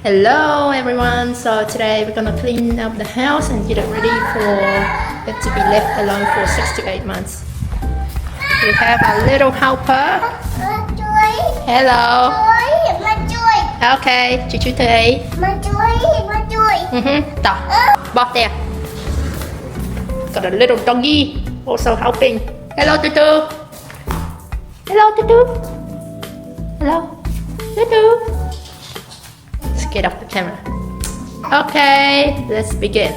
Hello everyone, so today we're gonna clean up the house and get it ready for it to be left alone for 6 to 8 months. We have a little helper. Hello. Okay, chị chú Thị. Đó, bóp there. Got a little doggy also helping. Hello Tutu. Hello Tutu. Hello Tutu. Let's get off the camera. Okay, let's begin.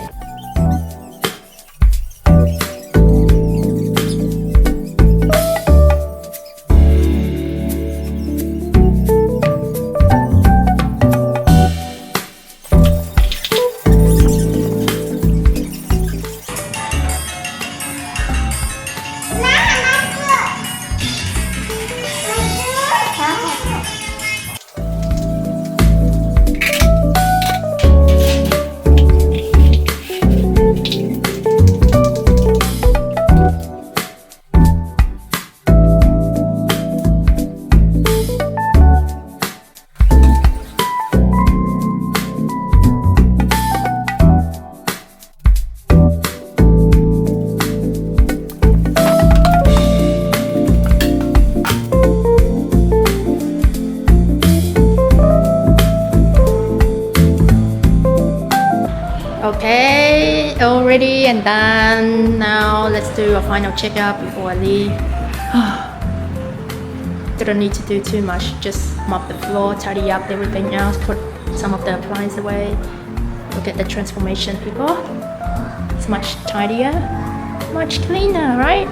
Okay, all ready and done. Now let's do a final checkup before I leave. Don't need to do too much, just mop the floor, tidy up everything else, put some of the appliances away. Look at the transformation, people. It's much tidier, much cleaner, right?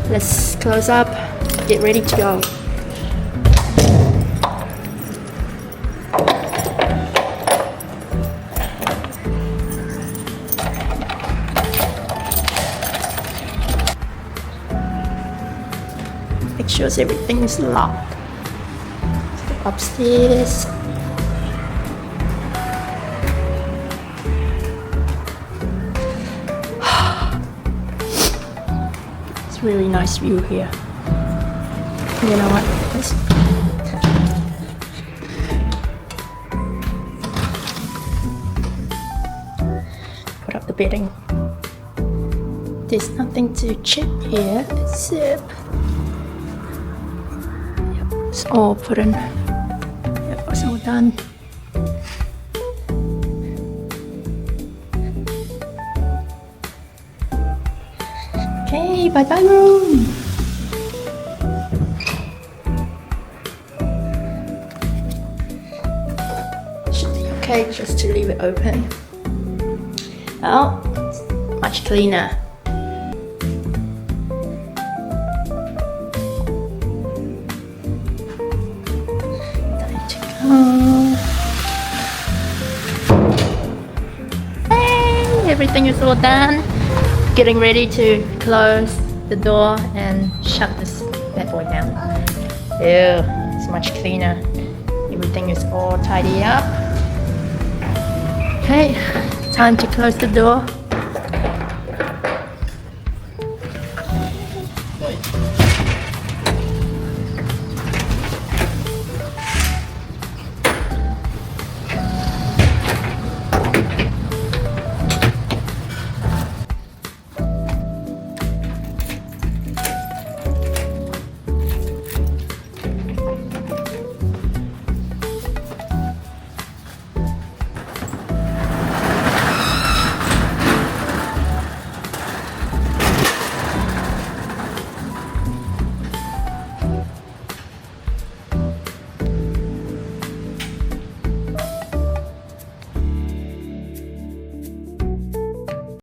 Let's close up, get ready to go. Make sure everything is locked. Step upstairs. It's really nice view here. You know what? Let's put up the bedding. There's nothing to check here except it's all put in. Yep, it's all done. Okay, bye bye room. Should be okay just to leave it open. Well, it's much cleaner. Hey, everything is all done. Getting ready to close the door and shut this bad boy down. Ew, it's much cleaner. Everything is all tidy up. Okay, time to close the door.